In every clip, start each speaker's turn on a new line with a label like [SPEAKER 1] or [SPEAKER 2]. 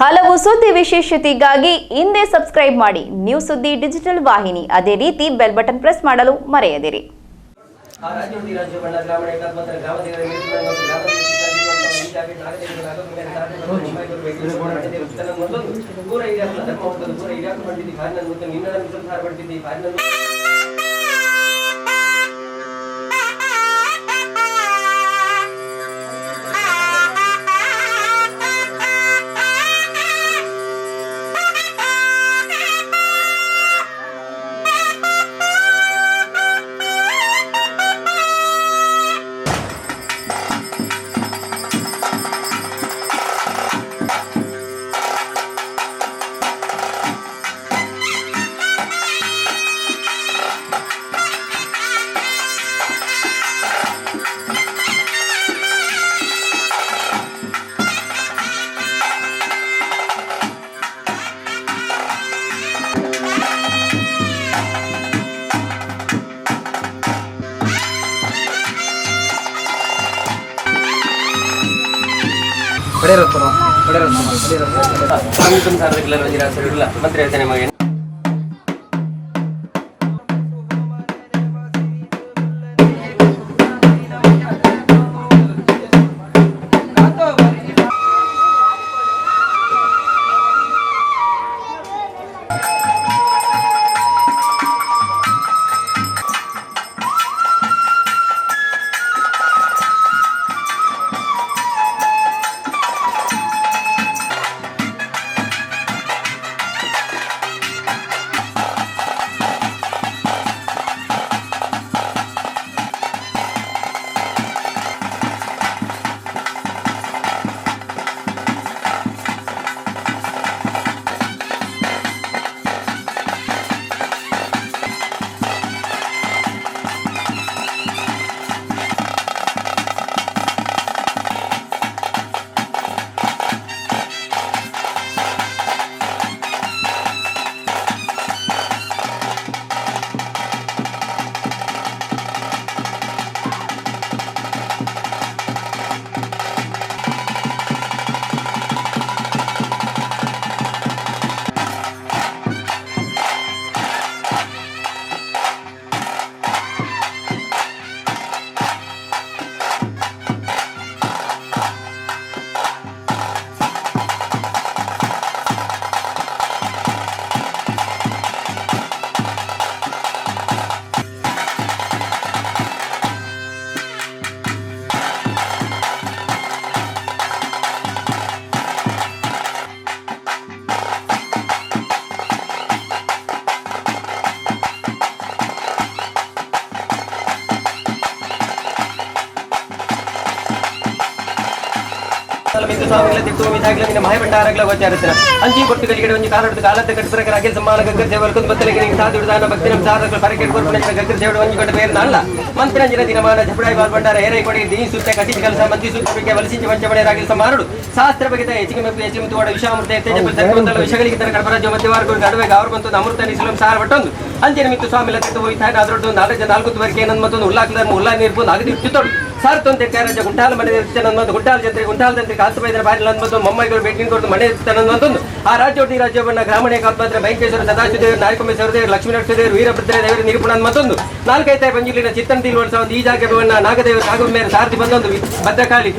[SPEAKER 1] ಹಲವು ಸುದ್ದಿ ವಿಶೇಷತೆಗಾಗಿ ಹಿಂದೆ ಸಬ್ಸ್ಕ್ರೈಬ್ ಮಾಡಿ ನ್ಯೂಸುದ್ದಿ ಡಿಜಿಟಲ್ ವಾಹಿನಿ. ಅದೇ ರೀತಿ ಬೆಲ್ ಬಟನ್ ಪ್ರೆಸ್ ಮಾಡಲು ಮರೆಯದಿರಿ. ಮಂತ್ರಿ ಮಹಾಭಂಡಾರಗಳ ಗೋಚಾರಿಸಿನ ಅಂಚಿ ಕೊಟ್ಟುಗಳಿಗೆ ಒಂದು ಕಾಲದ ಕಾಲದ ಕಟ್ಟುಪ್ರಕಾರ ಅಖಿಲ ಸಮಾನ ಗಗ್ಗರ ದೇವರಕೊಂಡು ಬತ್ತಲಿಗೆ ಸಾಧುದಾನ ಭಕ್ತಿನ ಸಾಧಕ ಪರಕೆಟ್ ಕೊರ್ಪಣೆ ಗಗ್ಗರ ದೇವರ ಒಂದು ಕೊಟ್ಟ ಬೇರೆ ಅಲ್ಲ ಮಂತ್ರಂಜನ ದಿನಮಾನ ಜಪಡಾಯಿ ಬಾಲ್ಬಂಡಾರ ಏರೈ ಕೊಡಿ ದೀನಿ ಸೂತ್ಯ ಕಟಿ ಕೆಲಸ ಮಂದಿ ಸೂತ್ಯಕ್ಕೆ ವಲಸಿಂಚ ವಂಚಮಣೆ ರಾಗಿಲ ಸಮಾರುಡು ಶಾಸ್ತ್ರ ಬಗ್ಗೆ ಹೆಚ್ಚಿಗೆ ಮೆಪ್ಪು ಹೆಚ್ಚಿಗೆ ಮುತ್ತುವಾಡ ವಿಷಾಮೃತ ತೇಜಪುರ ಸರ್ವಂತಲ ವಿಷಯಗಳಿಗೆ ತನ್ನ ಕಡಪರಾಜ್ಯ ಮಧ್ಯವಾರ್ಗರು ನಡುವೆ ಅವರು ಬಂತು ಅಮೃತ ನಿಸಲಂ ಸಾರ ಬಟ್ಟೊಂದು ಅಂಚೆ ನಿಮಿತ್ತು ಸ್ವಾಮಿ ಲತ್ತಿತ್ತು ಹೋಯ್ತಾನೆ ಅದರೊಡ್ಡು 4 ಏನಂದ್ ಮತ್ತೊಂದು ಉಲ್ಲಾಖದ ಉಲ್ಲಾ ನಿರ್ಬೋದು ಆಗದಿ ಇಟ್ಟುತ್ತೋಡು ಸಾರ್ತೊಂತೆ ಕ್ಯಾರಜ ಗುಂಟಾಲ ಮನೆ ನನ್ನೊಂದು ಗುಂಟಾಲ ಜಂತ್ರಿ ಗುಂಟಾಲ ಜಂತ್ರಿ ಕಾಸ್ತುಬೈದರ ಬಾರಿ ನನ್ನೊಂದು ಮೊಮ್ಮೈಗಳು ಭೇಟಿ ಕೊಟ್ಟು ಮನೆ ತನ್ನೊಂದು ಆ ರಾಜ್ಯೋಟಿ ರಾಜ್ಯವನ್ನ ಗ್ರಾಮೀಣ ಕಾತ್ಮಾತ್ರ ಭೈಂಕೇಶ್ವರ ಸದಾಶಿವದೇವರು ನಾಯಕಮೇಶ್ವರ ದೇವರು ಲಕ್ಷ್ಮೀನರಸಿಂಹದೇವರು ವೀರಭದ್ರ ದೇವರು ನಿರೂಪಣ ಮತ್ತೊಂದು 4 ಪಂಜಿಲಿನ ಚಿತ್ತನ ತಿಳುವಳಿಸ ಒಂದು ಈ ಜಾಗವನ್ನ ನಾಗದೇವರು ನಾಗಮೇರ ಸಾರಥಿ ಬಂದೊಂದು ಭದ್ರಕಾಳಿ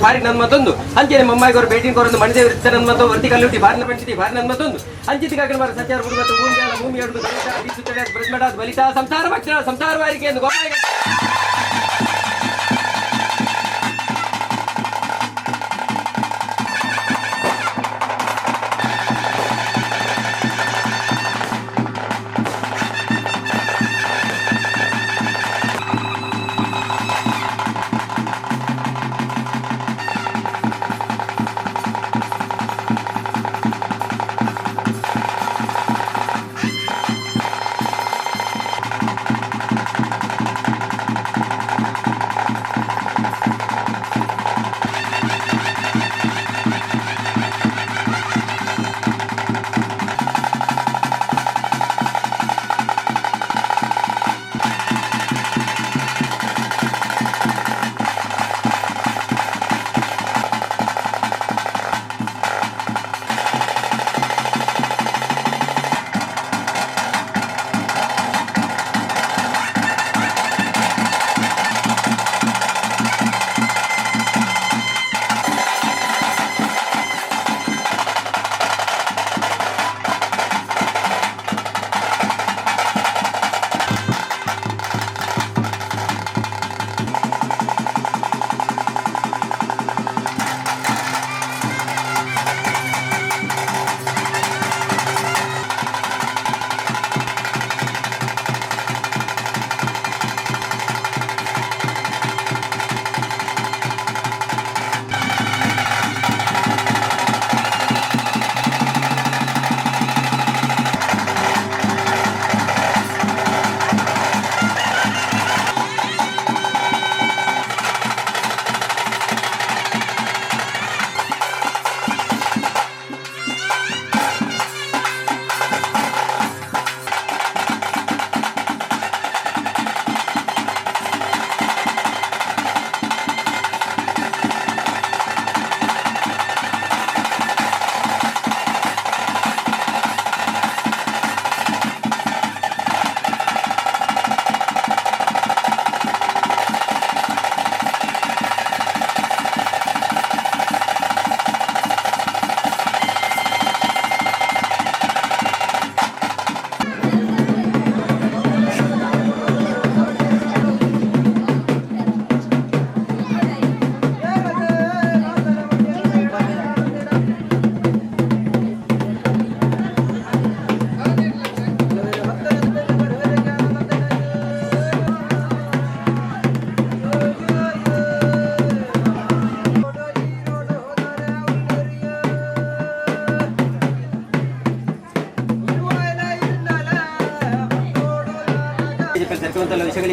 [SPEAKER 1] ಬಾರಿ ನನ್ನ ಮತ್ತೊಂದು ಅಂಚೆನೆ ಮೊಮ್ಮೈಗವರು ಭೇಟಿ ಕೊರೊಂದು ಮನೆದೇವರು ತನ್ನ ಮತ್ತು ವರ್ತಿ ಕಲ್ಲುಟಿ ಬಾರಿನ ಪಂಚಿತಿ ಬಾರಿ ನನ್ನ ಮತ್ತೊಂದು ಅಂಚಿತಿಗಾಗಿ ಮಾರ ಸಂಚಾರ ಮತ್ತು ಭೂಮಿ ಹಿಡಿದು ಬ್ರಹ್ಮಡಾದ ಬಲಿತಾ ಸಂಸಾರ ಭಕ್ಷಣ ಸಂಸಾರ ವಾರಿಗೆ ಎಂದು ಗೋಪಾಲ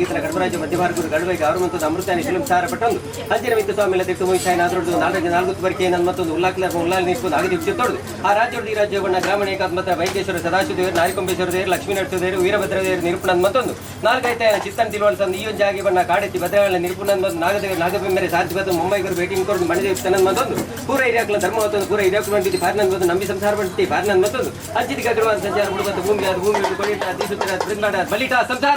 [SPEAKER 1] ಈತನ ಕಡಪರಾಜ ಮಧ್ಯಭಾರಗುರು ಗಡಬೈಗೆ ಅವರು ಮತ್ತು ಅಮೃತಾನಿ ಶಿಲಂ ಸಾರ ಪಟ್ಟೊಂದು ಅಂಚಿನ ಮಿತ್ತು ಸ್ವಾಮಿ ತೆತ್ತು ಮುಗಿಸಾಯಿ ನಾದೊಡ್ದು ನಾಲ್ಕು ಬರ್ಕೆ ನನ್ನ ಮತ್ತೊಂದು ಉಲ್ಲಾಲ್ ನಿಂತ್ಕೊಂಡು ಆಗದಿ ಉಚ್ಚಿತ್ತೊಡ್ದು ಆ ರಾಜ್ಯದ ಈ ರಾಜ್ಯವನ್ನ ಗ್ರಾಮೀಣ ಏಕಾತ್ಮತ ವೈದ್ಯೇಶ್ವರ ಸದಾಶಿವದೇವರು ನಾರಿಕೊಂಬೇಶ್ವರ ದೇವರು ಲಕ್ಷ್ಮೀ ನರಸಿಂಹದೇವರು ವೀರಭದ್ರ ದೇವರು ನಿರೂಪಣದ ಮತ್ತೊಂದು ನಾಲ್ಕೈತೆ ಚಿತ್ತನ್ ತಿಳುವಳಿಸಂದು ಈ ಒಂದು ಜಾಗಿ ಬಣ್ಣ ಕಾಡೆತ್ತಿ ಭದ್ರಗಳ ನಿರೂಪಣದ ಮತ್ತು ನಾಗದೇವರು ನಾಗಬೆಂಬರೆ ಸಾರ್ಥಿ ಬದ್ದು ಮುಂಬೈಗರು ಭೇಟಿ ಕೊಡು ಮಣದೇವಿ ತನ್ನ ಮತ್ತೊಂದು ಪೂರ ಹಿರಿಯಾಕಲ ಧರ್ಮ ಮತ್ತೊಂದು ಪೂರ ಹಿರಿಯಾಕಲು ಬಂದಿದ್ದು ಪಾರ್ನಂದ್ ಮತ್ತು ನಂಬಿ ಸಂಸಾರ ಬಂದಿತ್ತು ಪಾರ್ನಂದ್ ಮತ್ತೊಂದು ಅಂಚಿದ ಗಗರವಾದ ಸಂಚಾರ ಹುಡುಗತ್ತು ಭೂಮಿ ಅದು ಭೂಮಿ ಕೊಡಿಟ ಅಧಿಸುತ್ತರ ಬೃಂದಾಡ ಬಲಿಟ ಸಂಸಾರ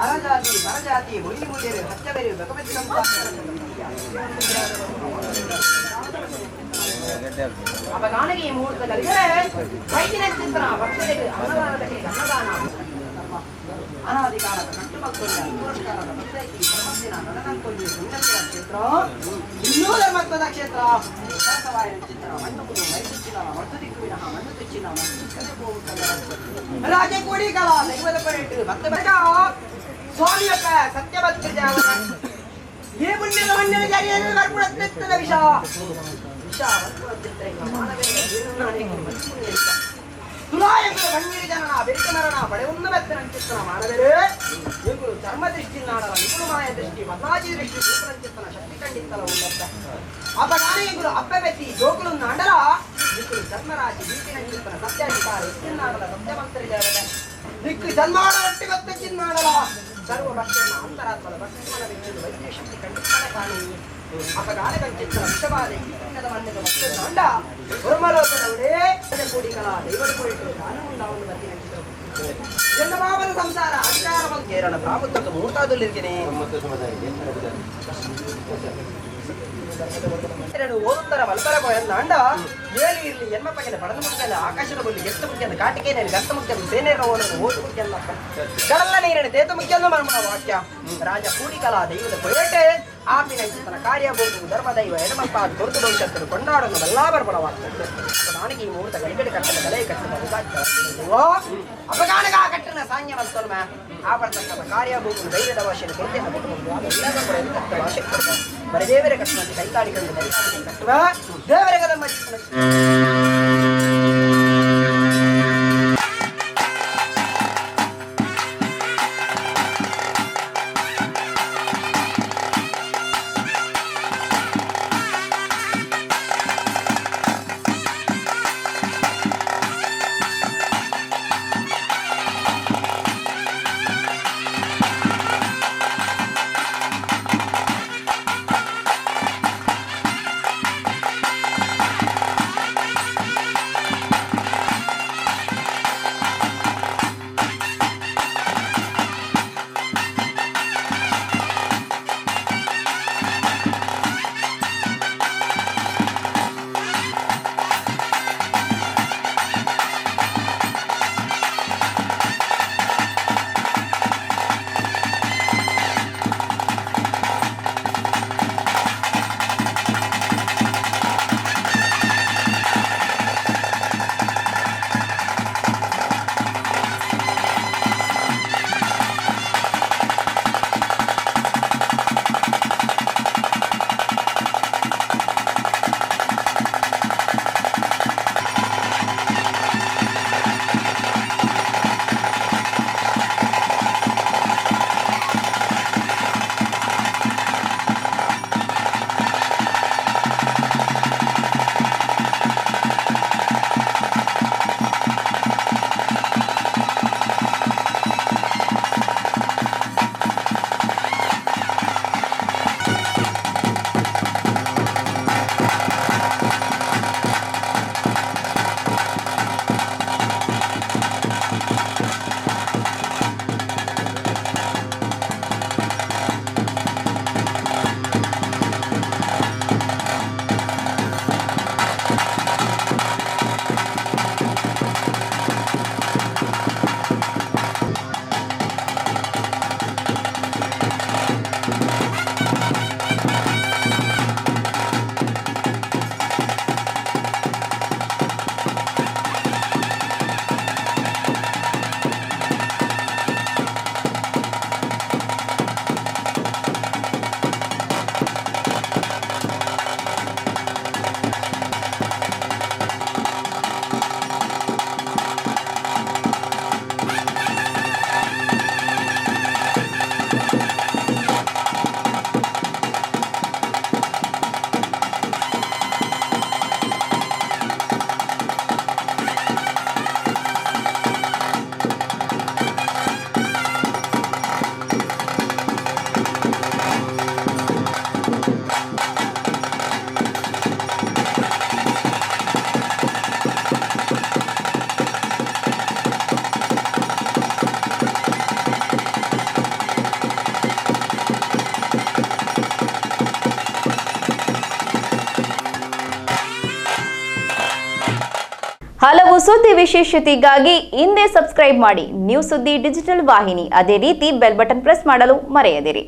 [SPEAKER 1] ಅರಜಾತಿ ಬರಜಾತಿ ಮುಳಿ ಮುಳಿಯರು ಹಚ್ಚಬೇರು ಭಗವತಿ ಅಪಗಾನಗೆ ಈ ಮುಹೂರ್ತದಲ್ಲಿ ವೈದ್ಯನ ಚಿತ್ರ ಭಕ್ತರಿಗೆ ಅನ್ನದಾನಕ್ಕೆ ಅನ್ನದಾನ ಅನಾಧಿಕಾರದ ಕಟ್ಟುಮಕ್ಕಳಿಗೆ ಪುರಸ್ಕಾರದ ಭಕ್ತರಿಗೆ ಧರ್ಮಸ್ಥಿನ ನನನಂಕೊಳ್ಳಿ ಸುಂದರ ಕ್ಷೇತ್ರ ಇನ್ನೂ ಧರ್ಮತ್ವದ ಕ್ಷೇತ್ರ ದಾಸವಾಯನ ಚಿತ್ರ ಮಣ್ಣುಕುಲು ಮೈಸುಚ್ಚಿನ ಮದ್ದು ದಿಕ್ಕುವಿನ ಮಣ್ಣು ತುಚ್ಚಿನ ರಾಜೆ ಕೋಡಿಗಳ ದೈವದ ಪರೇಟು ಭಕ್ತ ಬರಗ ಸ್ವಾಮಿಯಪ್ಪ ಸತ್ಯಭಕ್ತ ಜಾವನ ಏ ಪುಣ್ಯದ ಮಣ್ಣಿನ ಜಾರಿಯನ್ನು ಕರ್ಪುಡತ್ತೆತ್ತದ ವಿಷ ವರ್ಪುಡತ್ತೆತ್ತ ಮಾನವೇನ ಜೀರ್ಣಾನೇಕ ಮತ್ಪುಣ್ಯರಿಕ ತುಲಾಯಂಗಳ ಬಣ್ಣೀರಿ ಜನನ ಬೆರಿಕ ಮರಣ ಪಡೆಯುನ್ನ ಬೆತ್ತನ ಚಿತ್ತನ ಮಾಡದರೆ ಇವುಗಳು ಧರ್ಮ ದೃಷ್ಟಿ ನಾಡಲ ನಿಪುಣಮಾಯ ದೃಷ್ಟಿ ಮತಾಜಿ ದೃಷ್ಟಿ ಚಿತ್ತನ ಶಕ್ತಿ ಖಂಡಿತಲ ಉಳ್ಳತ್ತ ಅಪಗಾನೆಗಳು ಅಪ್ಪಬೆತ್ತಿ ಜೋಕುಲು ನಾಡಲ ಇವುಗಳು ಧರ್ಮರಾಜಿ ಬೀಟಿನ ಚಿತ್ತನ ಸತ್ಯಾಧಿಕಾರ ಎತ್ತಿನಾಡಲ ಸತ್ಯಮಂತ್ರಿ ದೇವರ ದಿಕ್ಕು ಜನ್ಮಾಡ ಒಟ್ಟಿ ಗೊತ್ತ ಚಿನ್ನಾಡಲ ಸರ್ವ ಭಕ್ತರನ್ನ ಅಂತರಾತ್ಮದ ಭಕ್ತಿಮನ ವ್ಯಕ್ತಿಗಳು ವೈದ್ಯ ಶಕ್ತಿ ಖಂಡಿತನ ಕಾಣಿ ಅಪಗಾನಗಳ ಚಿತ್ರ ವಿಷವಾದ ಚಿನ್ನದ ಮಣ್ಣದ ಭಕ್ತ ನಾಂಡ ಗುರುಮಲೋಕದವರೇ ಕೂಡಿಗಳ ದೈವದ ಕುರಿತು ದಾನ ಉಂಡಾವನ್ನು ಬರ್ತೀನಿ ಜನ್ಮಭಾವದ ಸಂಸಾರ ಅಧಿಕಾರ ಕೇರಳ ಪ್ರಾಬುದ್ಧದ ಮೂರ್ತಾದಲ್ಲಿರ್ತೀನಿ ಓದುತ್ತರ ಮಲ್ಪರ ನಾಂಡ ಏಳು ಇರಲಿ ಎನ್ಮ ಪಕ್ಕದ ಪಡದ ಮುಖ್ಯದ ಆಕಾಶದ ಬಲ್ಲಿ ಎಷ್ಟು ಮುಖ್ಯದ ಕಾಟಿಕೆಯಲ್ಲಿ ಗರ್ತ ಮುಖ್ಯದ ಸೇನೆಯ ಓದು ಮುಖ್ಯಲ್ಲ ಕಡಲ ನೀರಿನ ತೇತ ಮುಖ್ಯಲ್ಲ ಮರ್ಮಣ ವಾಕ್ಯ ರಾಜ ಕೂಡಿಕಲಾ ದೈವದ ಕೊಯಟೆ ಆಪಿನ ಚಿತ್ತನ ಕಾರ್ಯಬಹುದು ಧರ್ಮದೈವ ಎಡಮಪ್ಪ ಕೊರತು ಭವಿಷ್ಯತ್ತರು ಕೊಂಡಾಡನ್ನು ಎಲ್ಲ ಬರ್ಬಣ ವಾಕ್ಯ ನನಗೆ ಈ ಮುಹೂರ್ತ ಗಡಿಗಡೆ ಕಟ್ಟದ ಕಲೆ ಕಟ್ಟದ ಅಪಗಾನಗ ಕಟ್ಟನ ಸಾಂಗ್ಯ ಮತ್ತೊಲ್ಮ ಆ ಬರ್ತಕ್ಕಂಥ ಕಾರ್ಯಬಹುದು ಧೈರ್ಯದ ಭಾಷೆಯನ್ನು ಕೊರತೆಯನ್ನು ಕೊಟ್ಟು ಭಾಷೆ ಬರದೇವರ ಕಟ್ಟಣ ಕೈಕಾಡಿಕೊಂಡು ಕಟ್ಟುವ ದೇವರಿಗೆ ನಮ್ಮ
[SPEAKER 2] ಹಲವು ಸುದ್ದಿ ವಿಶೇಷತೆಗಾಗಿ ಹಿಂದೆ ಸಬ್ಸ್ಕ್ರೈಬ್ ಮಾಡಿ ನ್ಯೂಸ್ ಸುದ್ದಿ ಡಿಜಿಟಲ್ ವಾಹಿನಿ. ಅದೇ ರೀತಿ ಬೆಲ್ ಬಟನ್ ಪ್ರೆಸ್ ಮಾಡಲು ಮರೆಯದಿರಿ.